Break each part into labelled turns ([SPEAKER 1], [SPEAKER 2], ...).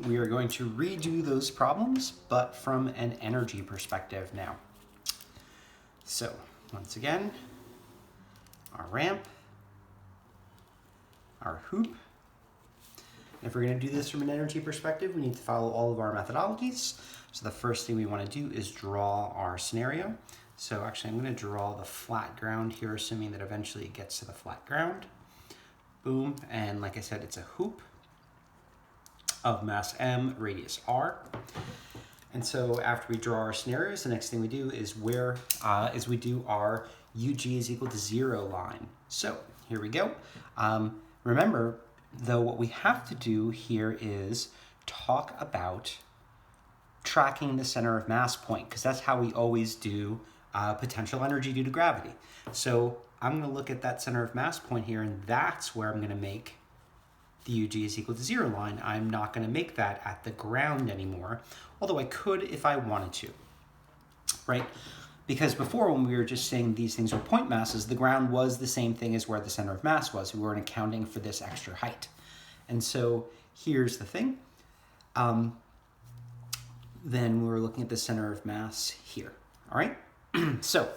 [SPEAKER 1] we are going to redo those problems, but from an energy perspective now. So once again, our ramp, our hoop. If we're going to do this from an energy perspective, we need to follow all of our methodologies. So the first thing we want to do is draw our scenario. So actually I'm going to draw the flat ground here, assuming that eventually it gets to the flat ground. Boom, and like I said, it's a hoop of mass m, radius r. And so after we draw our scenarios, the next thing we do is we do our UG is equal to 0 line. So here we go. Remember, though, what we have to do here is talk about tracking the center of mass point, because that's how we always do potential energy due to gravity. So I'm going to look at that center of mass point here, and that's where I'm going to make the UG is equal to 0 line. I'm not going to make that at the ground anymore, although I could if I wanted to, right? Because before, when we were just saying these things were point masses, the ground was the same thing as where the center of mass was. We weren't accounting for this extra height. And so here's the thing. Then we were looking at the center of mass here, all right? So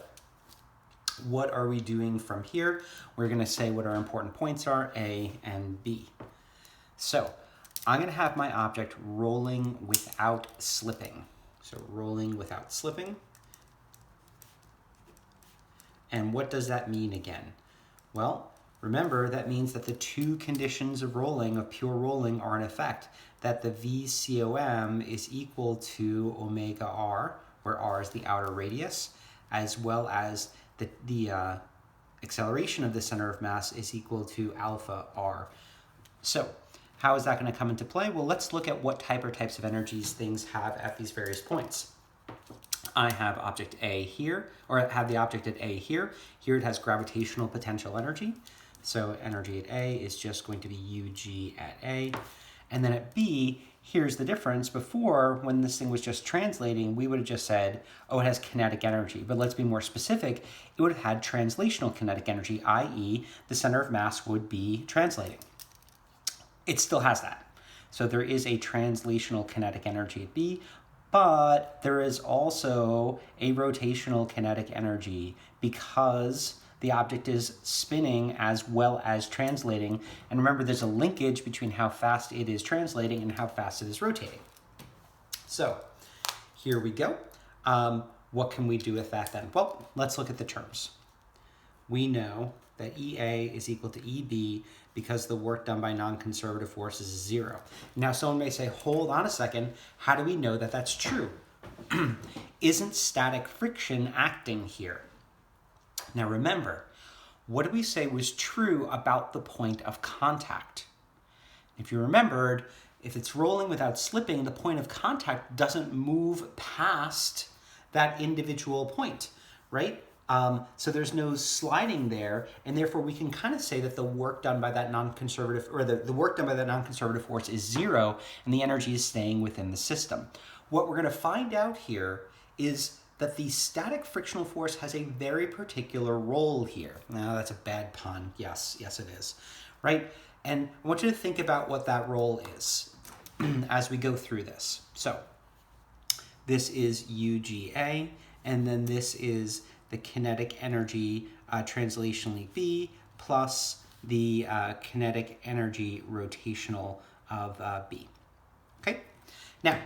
[SPEAKER 1] what are we doing from here? We're going to say what our important points are, A and B. So I'm going to have my object rolling without slipping. So rolling without slipping. And what does that mean again? Well, remember, that means that the two conditions of rolling, of pure rolling, are in effect. That the VCOM is equal to omega r, where r is the outer radius, as well as the acceleration of the center of mass is equal to alpha r. So how is that going to come into play? Well, let's look at what types of energies things have at these various points. I have object A here, or I have the object at A here. Here it has gravitational potential energy. So energy at A is just going to be UG at A. And then at B, here's the difference. Before, when this thing was just translating, we would have just said, oh, it has kinetic energy. But let's be more specific. It would have had translational kinetic energy, i.e. the center of mass would be translating. It still has that. So there is a translational kinetic energy at B, but there is also a rotational kinetic energy because the object is spinning as well as translating. And remember, there's a linkage between how fast it is translating and how fast it is rotating. So here we go. What can we do with that then? Well, let's look at the terms. We know that EA is equal to EB because the work done by non-conservative forces is 0. Now, someone may say, hold on a second, how do we know that that's true? Isn't static friction acting here? Now remember, what did we say was true about the point of contact? If you remembered, if it's rolling without slipping, the point of contact doesn't move past that individual point, right? So there's no sliding there, and therefore we can kind of say that the work done by that non-conservative, or the work done by that non-conservative force is 0, and the energy is staying within the system. What we're going to find out here is that the static frictional force has a very particular role here. Now, that's a bad pun. Yes, it is, right? And I want you to think about what that role is as we go through this. So this is UGA, and then this is the kinetic energy translationally B plus the kinetic energy rotational of B. Okay? Now,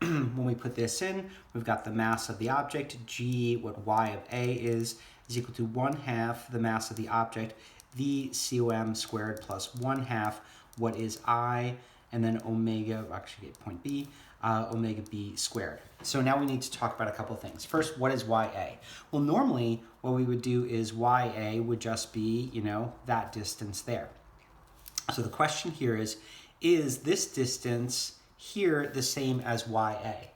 [SPEAKER 1] when we put this in, we've got the mass of the object, G, what Y of A is equal to 1/2 the mass of the object, VCOM squared plus 1/2 what is I, and then omega, actually get point B, omega B squared. So now we need to talk about a couple of things. First, what is YA? Well, normally what we would do is YA would just be, that distance there. So the question here is this distance here the same as YA?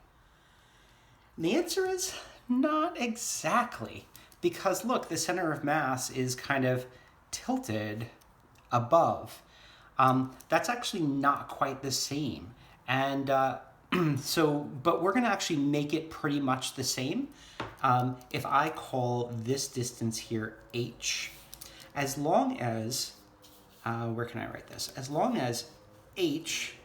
[SPEAKER 1] And the answer is not exactly, because look, the center of mass is kind of tilted above. That's actually not quite the same. And but we're gonna actually make it pretty much the same. If I call this distance here H, as long as, where can I write this? As long as H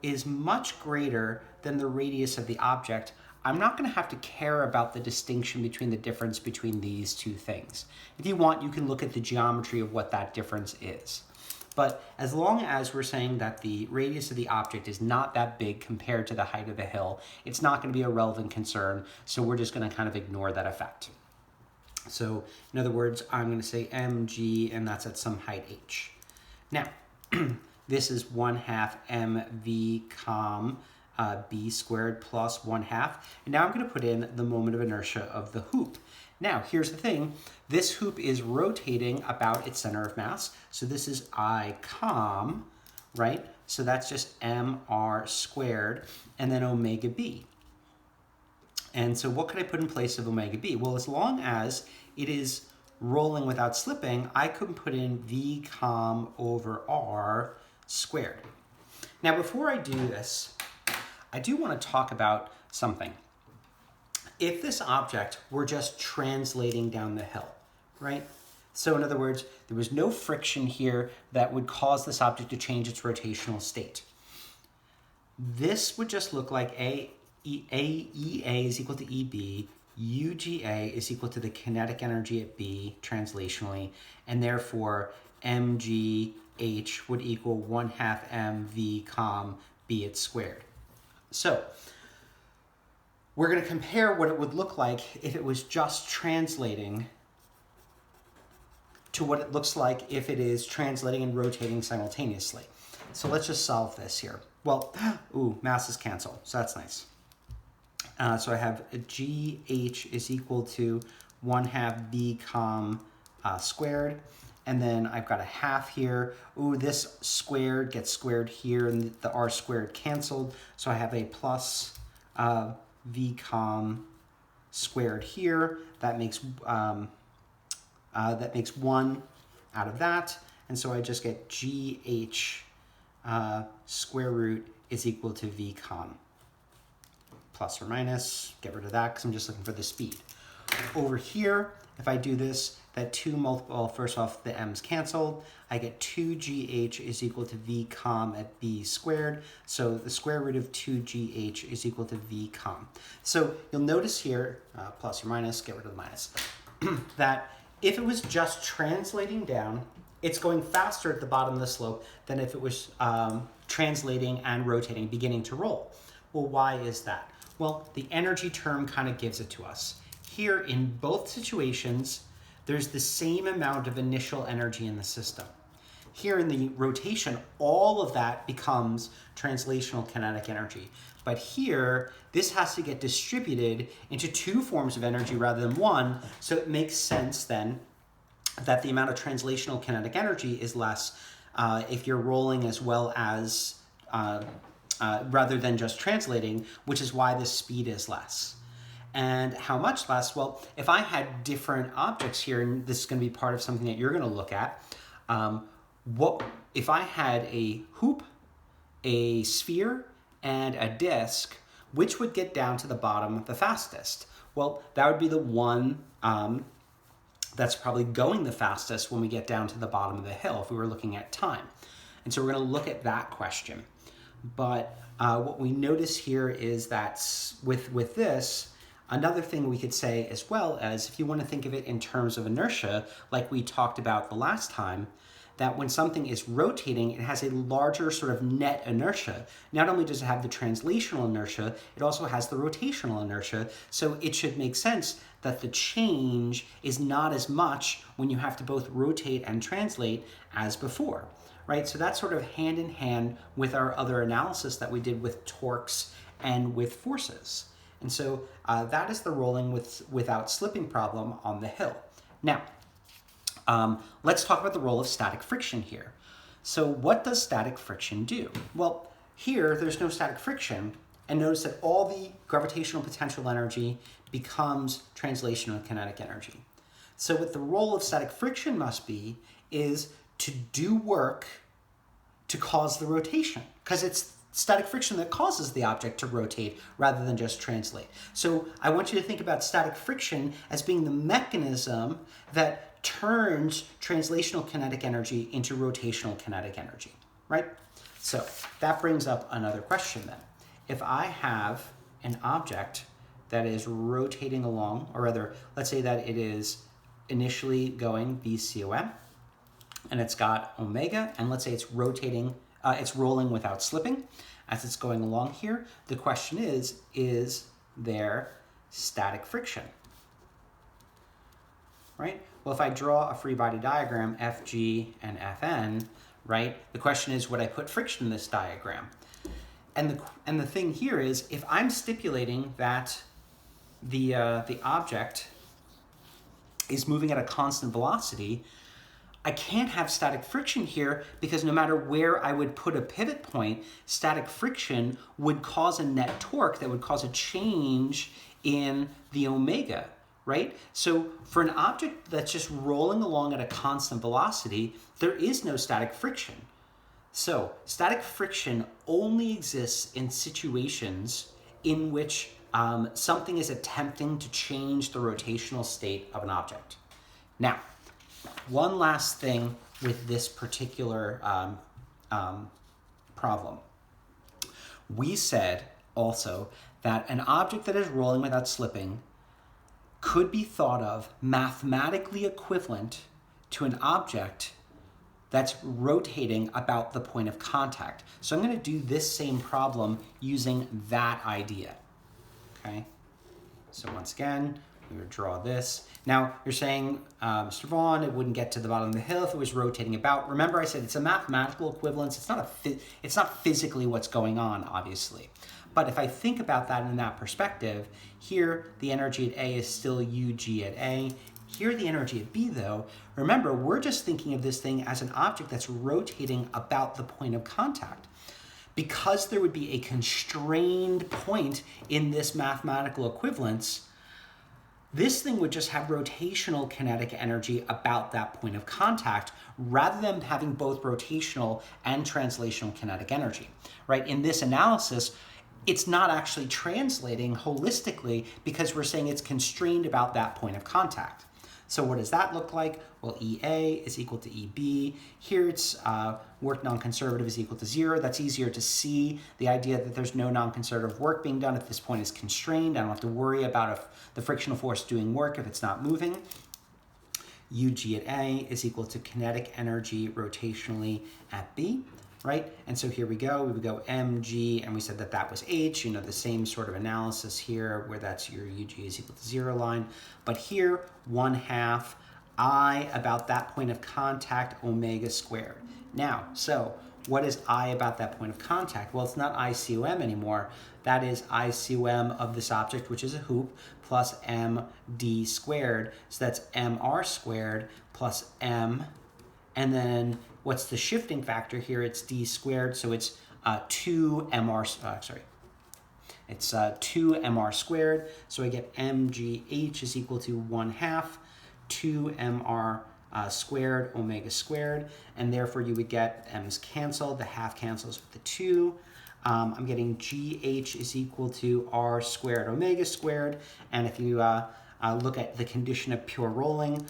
[SPEAKER 1] is much greater than the radius of the object, I'm not going to have to care about the distinction between the difference between these two things. If you want, you can look at the geometry of what that difference is. But as long as we're saying that the radius of the object is not that big compared to the height of the hill, it's not going to be a relevant concern, so we're just going to kind of ignore that effect. So in other words, I'm going to say mg, and that's at some height h. Now, this is 1/2 mv com b squared plus 1/2. And now I'm going to put in the moment of inertia of the hoop. Now, here's the thing. This hoop is rotating about its center of mass. So this is I com, right? So that's just mr squared and then omega b. And so what could I put in place of omega b? Well, as long as it is rolling without slipping, I could put in v com over r squared. Now, before I do this, I do want to talk about something. If this object were just translating down the hill, right? So in other words, there was no friction here that would cause this object to change its rotational state. This would just look like EA is equal to EB, UGA is equal to the kinetic energy at B translationally, and therefore MGH would equal 1/2 mv com B it squared. So we're going to compare what it would look like if it was just translating to what it looks like if it is translating and rotating simultaneously. So let's just solve this here. Well, masses cancel, so that's nice. So I have GH is equal to 1/2 B com squared. And then I've got a half here. This squared gets squared here, and the r squared canceled. So I have a plus v com squared here. That makes 1 out of that. And so I just get GH square root is equal to v com. Plus or minus, get rid of that because I'm just looking for the speed. Over here, if I do this, that 2 multiple, first off, the m's canceled. I get 2gh is equal to v com at b squared. So the square root of 2gh is equal to v com. So you'll notice here, plus or minus, get rid of the minus, that if it was just translating down, it's going faster at the bottom of the slope than if it was translating and rotating, beginning to roll. Well, why is that? Well, the energy term kind of gives it to us. Here, in both situations, there's the same amount of initial energy in the system. Here in the rotation, all of that becomes translational kinetic energy. But here, this has to get distributed into 2 forms of energy rather than 1, so it makes sense then that the amount of translational kinetic energy is less if you're rolling as well as rather than just translating, which is why the speed is less. And how much less? Well, if I had different objects here, and this is going to be part of something that you're going to look at, what if I had a hoop, a sphere, and a disc, which would get down to the bottom the fastest? Well, that would be the one that's probably going the fastest when we get down to the bottom of the hill, if we were looking at time. And so we're going to look at that question. But what we notice here is that with this, another thing we could say as well as, if you want to think of it in terms of inertia, like we talked about the last time, that when something is rotating, it has a larger sort of net inertia. Not only does it have the translational inertia, it also has the rotational inertia. So it should make sense that the change is not as much when you have to both rotate and translate as before, right? So that's sort of hand in hand with our other analysis that we did with torques and with forces. And so that is the rolling without slipping problem on the hill. Now, let's talk about the role of static friction here. So what does static friction do? Well, here there's no static friction, and notice that all the gravitational potential energy becomes translational kinetic energy. So what the role of static friction must be is to do work to cause the rotation, because it's static friction that causes the object to rotate rather than just translate. So I want you to think about static friction as being the mechanism that turns translational kinetic energy into rotational kinetic energy, right? So that brings up another question then. If I have an object that is rotating along, or rather, let's say that it is initially going VCOM, and it's got omega, and let's say it's rotating, it's rolling without slipping as it's going along here. The question is there static friction? Right? Well, if I draw a free body diagram, FG and FN, right, the question is, would I put friction in this diagram? And the thing here is, if I'm stipulating that the object is moving at a constant velocity, I can't have static friction here, because no matter where I would put a pivot point, static friction would cause a net torque that would cause a change in the omega, right? So for an object that's just rolling along at a constant velocity, there is no static friction. So static friction only exists in situations in which something is attempting to change the rotational state of an object. Now, one last thing with this particular problem. We said also that an object that is rolling without slipping could be thought of mathematically equivalent to an object that's rotating about the point of contact. So I'm going to do this same problem using that idea. Okay? So once again, we would draw this. Now, you're saying, Mr. Vaughn, it wouldn't get to the bottom of the hill if it was rotating about. Remember, I said it's a mathematical equivalence. It's not physically what's going on, obviously. But if I think about that in that perspective, here the energy at A is still UG at A. Here the energy at B, though, remember, we're just thinking of this thing as an object that's rotating about the point of contact. Because there would be a constrained point in this mathematical equivalence, this thing would just have rotational kinetic energy about that point of contact, rather than having both rotational and translational kinetic energy, right? In this analysis, it's not actually translating holistically, because we're saying it's constrained about that point of contact. So what does that look like? Well, EA is equal to EB. Here it's work non-conservative is equal to 0. That's easier to see. The idea that there's no non-conservative work being done at this point is constrained. I don't have to worry about the frictional force doing work if it's not moving. UG at A is equal to kinetic energy rotationally at B, right? And so here we go. We would go mg, and we said that that was h. You know, the same sort of analysis here, where that's your UG is equal to 0 line. But here, 1/2 I about that point of contact omega squared. Now, so what is I about that point of contact? Well, it's not ICOM anymore. That is ICOM of this object, which is a hoop, plus md squared. So that's mr squared plus m. And then what's the shifting factor here? It's d squared, so it's 2mr, it's 2mr squared. So I get mgh is equal to 1/2 2mr squared omega squared, and therefore you would get m's canceled, the half cancels with the 2. I'm getting gh is equal to r squared omega squared, and if you look at the condition of pure rolling,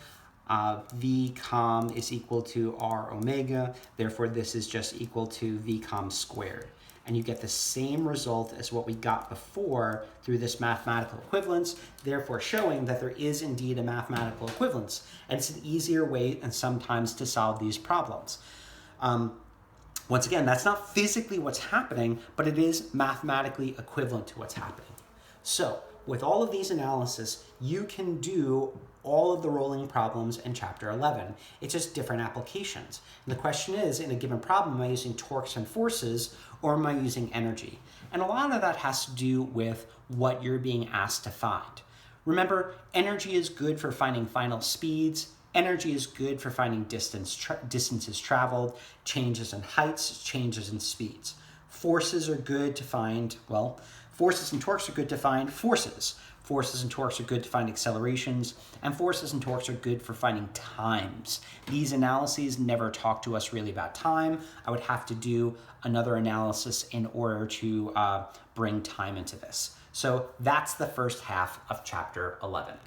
[SPEAKER 1] v com is equal to r omega, therefore this is just equal to v com squared. And you get the same result as what we got before through this mathematical equivalence, therefore showing that there is indeed a mathematical equivalence. And it's an easier way and sometimes to solve these problems. Once again, that's not physically what's happening, but it is mathematically equivalent to what's happening. So with all of these analysis, you can do all of the rolling problems in chapter 11. It's just different applications. And the question is, in a given problem, am I using torques and forces, or am I using energy? And a lot of that has to do with what you're being asked to find. Remember, energy is good for finding final speeds. Energy is good for finding distances traveled, changes in heights, changes in speeds. Forces are good to find, well, forces and torques are good to find forces. Forces and torques are good to find accelerations, and forces and torques are good for finding times. These analyses never talk to us really about time. I would have to do another analysis in order to bring time into this. So that's the first half of chapter 11.